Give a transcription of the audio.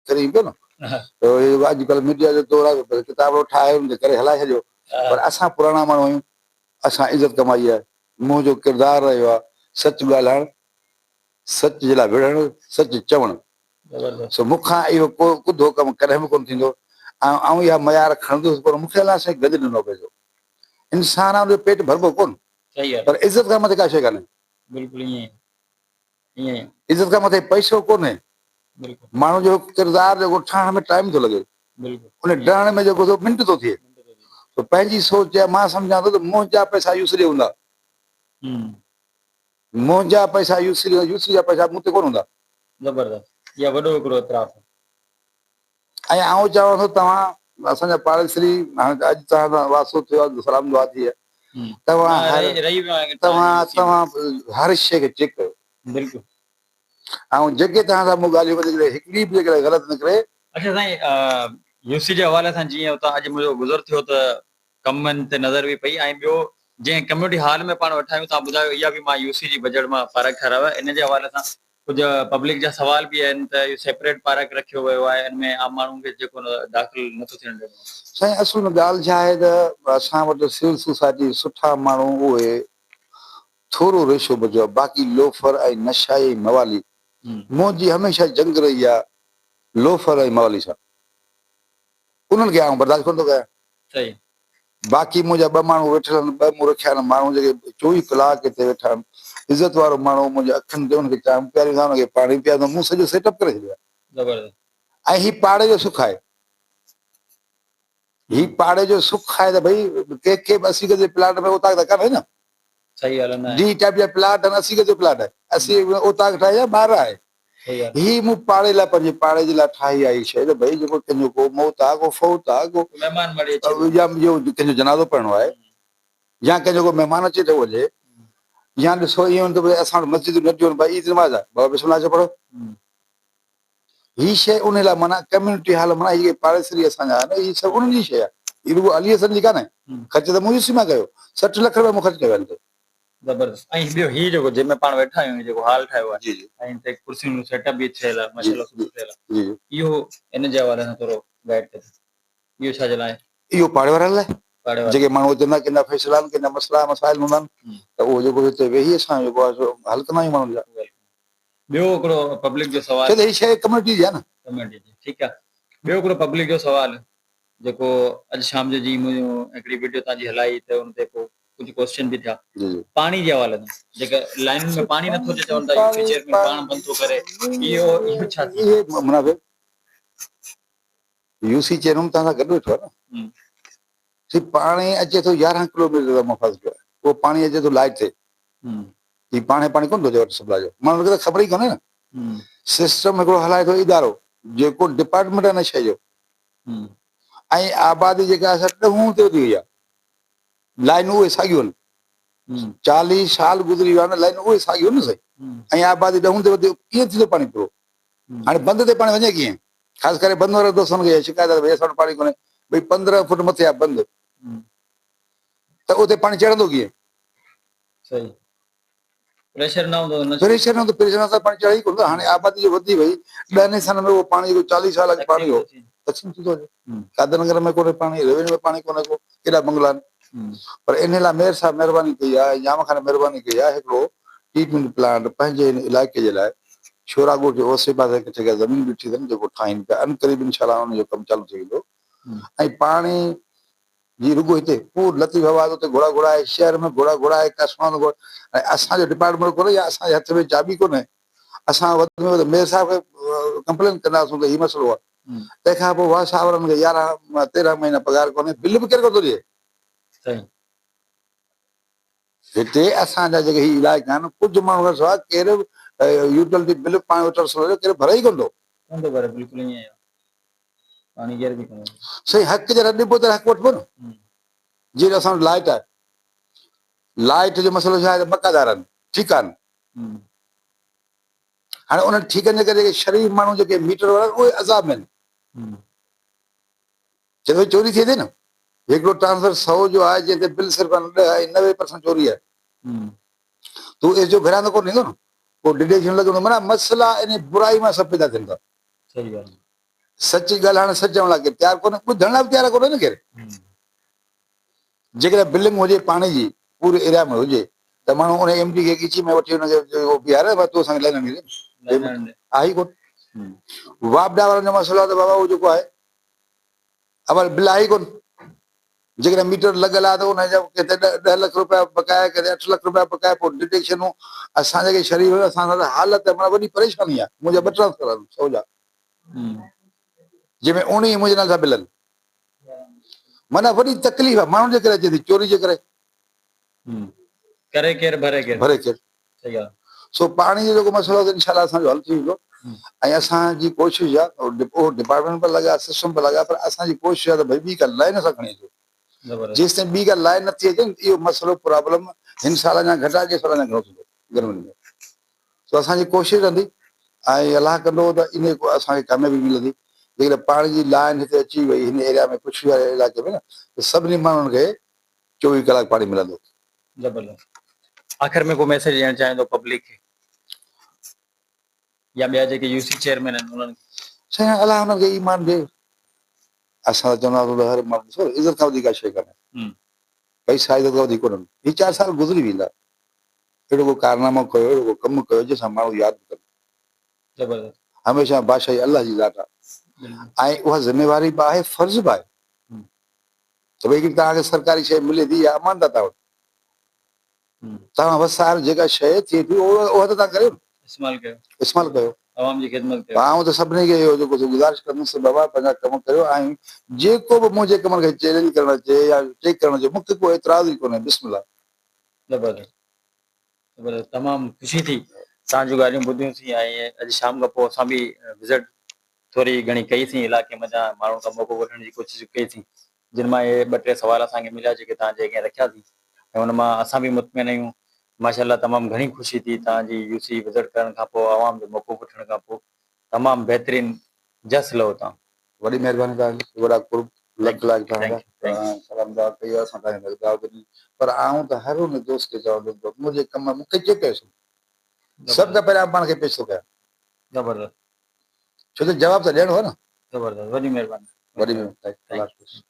करी पियो न त अॼुकल्ह मीडिया जो दौर आहे, किताब ठाहे हुनजे करे हलाए छॾियो। पर असां पुराणा माण्हू आहियूं, असां इज़त कमाई आहे, मुंहुं जो किरदारु रहियो आहे, सच ॻाल्हाइणु, सच जे लाइ विढ़णु, सच चवणु। सो मूंखां इहो को कुधो कमु कॾहिं बि कोन थींदो। ऐं इहा मयार खणंदुसि, पर मूंखे अलाए साईं गॾु ॾिनो पंहिंजो। इंसान आहे, उनजो पेट भरबो कोन, पर इज़त खां मथे का शइ कान्हे। इज़त खां मथे पैसो कोन्हे। माण्हू जो किरदारु जेको ठाहिण में टाइम थो लॻे, उन डहण में जेको मिंट थो थिए। तो पंहिंजी सोच आहे, मां सम्झां थो त मुंहुं जा पैसा यूसरी हूंदा, मुंहुं जा पैसा यूसरी जा पैसा मूं ते कोन हूंदा। ज़बरदस्त, इहा वॾो हिकिड़ो एतिराफ़। ऐं आउं चवां थो, तव्हां असांजा पाड़ेसरी, हाणे अॼु तव्हां सां वास्तो थियो आहे, सलाम दुआ थी आहे, तव्हां हर शइ खे चेक कयो। बिल्कुलु। ऐं जेके तव्हां सां मूं ॻाल्हियूं वधीक हिकिड़ी बि जेकॾहिं ग़लति निकिरे। अच्छा साईं, यूसी जे हवाले सां जीअं उतां अॼु मुंहिंजो गुज़र थियो त कमनि ते नज़र बि पई, ऐं ॿियो जीअं कम्यूनिटी हॉल में पाण वेठा आहियूं, तव्हां ॿुधायो इहा बि मां यूसी जी बजट मां पार्क ठाहिरायो आहे। इन जे हवाले सां कुझु पब्लिक जा सवाल बि आहिनि त इहो सेपरेट पार्क रखियो वियो आहे, हिन में आम माण्हुनि खे जेको दाख़िल नथो थियण ॾिनो। साईं असुल में ॻाल्हि छा आहे त असां वटि सिविल सोसाइटी सुठा माण्हू उहे थोरो रेशो बचियो आहे, बाक़ी लोफर ऐं नशा ऐं मवाली, मुंहिंजी हमेशह जंग रही आहे लोफर ऐं मवाली सां। उन्हनि खे आउं बर्दाश्त कोन थो कयां। सही। बाक़ी मुंहिंजा ॿ माण्हू वेठल आहिनि, ॿ मूं रखिया आहिनि माण्हू जेके 24 कलाक हिते वेठा आहिनि, इज़त वारो माण्हू, मुंहिंजे अखियुनि ते हुनखे चाहियां पहिरीं खां हुनखे पाणी पीआरींदो, मूं सॼो सेटअप करे छॾियो आहे। ऐं हीउ पाड़े जो सुख आहे, हीउ पाड़े जो सुख आहे त भई कंहिंखे बि 80 गज जे प्लाट में उतां त कान्हे न। सही ॻाल्हि आहे। डी टाइप जा प्लाट आहिनि, 80 गज जो प्लाट आहे, 80 उतां ठाहे या ॿाहिरि आहे। ही मूं पाड़े लाइ, पंहिंजे पाड़े जे लाइ ठाही आहे शइ त भई जेको कंहिंजो को मौत आहे, को फौत आहे, को या कंहिंजो जनाज़ो पढ़णो आहे, या कंहिंजो को महिमान अचे थो वञे, या ॾिसो ईअं त भई असां वटि मस्जिद न थियूं, भाई ईद नमाज़ आहे, बाबा बिस्मिल्लाह जो पढ़ो। ही शइ उन लाइ माना कम्यूनिटी हॉल माना हीअ पाड़ेसरी असांजा आहिनि, हीअ सभु उन्हनि जी शइ आहे, हीअ रुॻो अली हसन जी कान्हे। ख़र्च त मुंहिंजी मां कयो, 60 लख रुपया मूं ख़र्च कयो आहिनि। ज़बरदस्त। ऐं ॿियो हीउ जेको जंहिंमें पाण वेठा आहियूं, जेको हॉल ठाहियो आहे, ऐं हिते कुर्सियूं सेटअप बि थियल आहे, माशाल्लाह सुठो थियल आहे, इहो इन जे हवाले सां थोरो गाइड कयो। इहो छा जे लाइ? इहो पाड़े वारनि लाइ, जेके माण्हू हिते न कंहिंजा फैसला आहिनि, कंहिंजा मसइला मसाइल हूंदा आहिनि, त उहो जेको हिते वेही असां जेको आहे हल कंदा आहियूं माण्हुनि जा। ॿियो हिकिड़ो पब्लिक जो सवाल, हीअ शइ कम्यूनिटी जी आहे न। कम्यूनिटी जी, ठीकु आहे। ॿियो हिकिड़ो पब्लिक जो सवाल जेको अॼु शाम जो जीअं मुंहिंजो हिकिड़ी वीडियो तव्हांजी हलाई त हुन ते पोइ कुझु क्वेश्चन बि थिया पाणी जे हवाले सां, जेके लाइनुनि में पाणी नथो अचे, चवनि था यूपी चेयरमैन पाण बंदि थो करे, इहो छा थी? यूसी चेयरमैन तव्हां सां गॾु वेठो आहे न, पाणी अचे थो 11 किलोमीटर मां फंस पियो आहे, उहो पाणी अचे थो लाइट ते, ही पाणी कोन थो अचे सप्लाई जो, माण्हुनि खे त ख़बर ई कोन्हे न। सिस्टम हिकिड़ो हलाए थो इदारो, जेको डिपार्टमेंट आहे न शइ जो, ऐं आबादी जेका आहे ॾहूं ते वधी वई आहे, लाइनूं उहे साॻियूं आहिनि, 40 साल गुज़री विया आहिनि, लाइनूं उहे साॻियूं आहिनि न सही, ऐं आबादी ॾहूं ते वधी, कीअं थींदो पाणी पूरो? हाणे बंदि ते पाणी वञे कीअं? ख़ासि करे बंदि वारे दोस्तनि खे शिकायत आहे भई असां वटि पाणी कोन्हे, भई 15 फुट मथे आहे बंदि, त उते पाणी चढ़ंदो कीअं? सही, प्रेशर न हूंदो न, प्रेशर न हूंदो, प्रेशर सां पाणी चढ़े ई कोन। हाणे आबादी जो वधी वई, 10 सालनि में उहो पाणी जेको 40 साल अॻु पाणी हो, तक़सीम थी थो वञे। कादरनगर में कोन्हे पाणी, रेवेन्यू में पाणी कोन्हे को, केॾा बंगला आहिनि। पर इन लाइ मेयर साहब महिरबानी कई आहे, जाम खाने महिरबानी कई आहे, हिकिड़ो ट्रीटमेंट प्लांट पंहिंजे इलाइक़े जे लाइ शोरागुट जे ओसे पासे हिकु जॻह ज़मीन ॾिठी अथनि, जेको ठाहिनि पिया, अनक़रीब इंशाअल्लाह हुनजो कमु चालू थी वेंदो। ऐं पाणी जी रुॻो हिते पूरो लतीफ़ आबाद, उते घोड़ा घोड़ाए, शहर में घोड़ा घोड़ाए, कसमान, ऐं असांजो डिपार्टमेंट कोन्हे या असांजे हथ में चाबी कोन्हे, असां वधि में वधि मेयर साहब खे कंप्लेन कंदासीं त हीउ मसइलो आहे, तंहिंखां पोइ वाह सावरनि खे 11-13 महीना पघार कोन्हे, बिल बि केरु कोन थो ॾिए। हिते असांजा जेके ही इलाइक़ा आहिनि, कुझु माण्हू खां सवाइ केरु यूटिलिटी बिल पाणी वठण सवलो केरु भरे ई कोन थो। सही हक़ जॾहिं ॾिबो त हक़ वठिबो न। जीअं असां वटि लाइट आहे, लाइट जो मसइलो छा आहे त बकादार आहिनि, ठीकु आहे, हाणे उन्हनि ठीकनि जे करे जेके शरीफ़ माण्हू जेके मीटर वारा उहे अज़ाब में आहिनि, चए चोरी थिए थी न। हिकिड़ो ट्रांसफर 100 जो आहे, जंहिंते बिल सिर्फ़ु 90% चोरी आहे, तूं एजो घिरांदो कोन ईंदो न, पोइ डिटेक्शन लॻंदो। माना मसइला इन बुराई मां सभु पैदा थियनि था। सची ॻाल्हि हाणे सच चवण लाइ केरु तयारु कोन्हे, ॿुधण लाइ बि तयारु कोन्हे न केरु। जेकॾहिं बिलिंग हुजे पाणी जी पूरे एरिया में हुजे त माण्हू उन एमडी खे ॻिची में वठी हुनखे बीहारे तूं असांखे लाइन ॾे, आहे ई कोन। वापडा वारनि जो मसइलो आहे त बाबा उहो जेको आहे अवल बिल आहे ई कोन। जेकॾहिं मीटर लॻल आहे त उनजा किथे 10 लख रुपया बकाया, किथे 8 लख रुपया बकाया, पोइ डिटेक्शनूं असां जेके शरीर असां सां हालत माना वॾी परेशानी आहे। मुंहिंजा 2 ट्रांसफर आहिनि सौजा, जंहिंमें 19 मुंहिंजे नाले सां बिल आहिनि। माना वॾी तकलीफ़ आहे माण्हुनि जे करे अचे थी, चोरी जे करे करे केरु भरे केरु, भरे केरु। सही आहे। सो पाणी जो जेको मसइलो आहे इंशाल्लाह असांजो हल थी वेंदो। ऐं असांजी कोशिशि आहे, उहो डिपार्टमेंट पर लॻा, सिस्टम पर लॻा, पर असांजी कोशिशि आहे त भई ॿी का लाइन असां खणी अचूं। जेसि ताईं ॿी का लाइन नथी अचे इहो मसइलो प्रॉब्लम हिन साल अञा घटि अॻे साल अञा घणो थींदो गर्मियुनि में। सो असांजी कोशिशि रहंदी ऐं अलाह कंदो त इन असांखे कामयाबी मिलंदी। जेकॾहिं पाणी जी लाइन हिते अची वई हिन एरिया में, कुझु वारे इलाइक़े में न, त सभिनी माण्हुनि खे 24 कलाक पाणी मिलंदो। ज़बरदस्त। आख़िर में को मैसेज ॾियणु चाहींदो पब्लिक खे या ॿिया जेके यूसी चेयरमैन आहिनि उन्हनि खे? साईं अलाह हुननि खे ईमान ॾे। असां त चवंदा हर माण्हू इज़त खां वधीक शइ कान्हे, पैसा इज़त खां वधीक कोन्हनि। ही 4 साल गुज़री वेंदा, अहिड़ो को कारनामो कयो, अहिड़ो को कमु कयो जंहिंसां माण्हू यादि कनि। ज़बरदस्त। हमेशह बादशाही अलाह जी ज़ात आहे ऐं उहा ज़िमेवारी बि आहे, फर्ज़ बि आहे त भई तव्हांखे सरकारी शइ मिले थी या अमानत वटि, तव्हां वसार जेका शइ थिए थी उहा त तव्हां कयो, इस्तेमालु कयो, अवाम जी ख़िदमत कयो। आउं त सभिनी खे इहो जेको गुज़ारिश कंदुसि बाबा पंहिंजा कम कयो ऐं जेको बि मुंहिंजे कमनि खे चैलेंज करणु अचे या चेक करणु अचे, मूंखे कोई एतिराज़ ई कोन्हे। बिस्मिल्लाह। ज़बरदस्त ज़बरदस्त, तमामु ख़ुशी थी तव्हां जूं ॻाल्हियूं ॿुधियूंसीं ऐं अॼु शाम खां पोइ असां बि विज़िट थोरी घणी कईसीं इलाइक़े में, माण्हुनि खां मौक़ो वठण जी कोशिशि कईसीं, जिन मां इहे 2-3 सुवाल असांखे मिलिया जेके तव्हां जे अॻियां रखियासीं ऐं हुन मां असां बि मुतमिन आहियूं। माशाअल्लाह तमामु घणी ख़ुशी थी तव्हांजी यूसी विज़िट करण खां पोइ, आवाम जो मौक़ो वठण खां पोइ। तमामु बहितरीनु जस लहो तव्हां। वॾी महिरबानी तव्हांजी, वॾा कुर्ब, लख लाख तव्हांजा कई असां तव्हांखे दावत ॾिनी। पर आऊं त हर हुन दोस्त खे चवंदुमि मुंहिंजे कम मूंखे चेक कयोसि, सभ खां पहिरियां पाण खे पेश थो कयां। ज़बरदस्त। छो त जवाब त ॾियणो आहे न। ज़बरदस्त, वॾी महिरबानी। वॾी महिरबानी।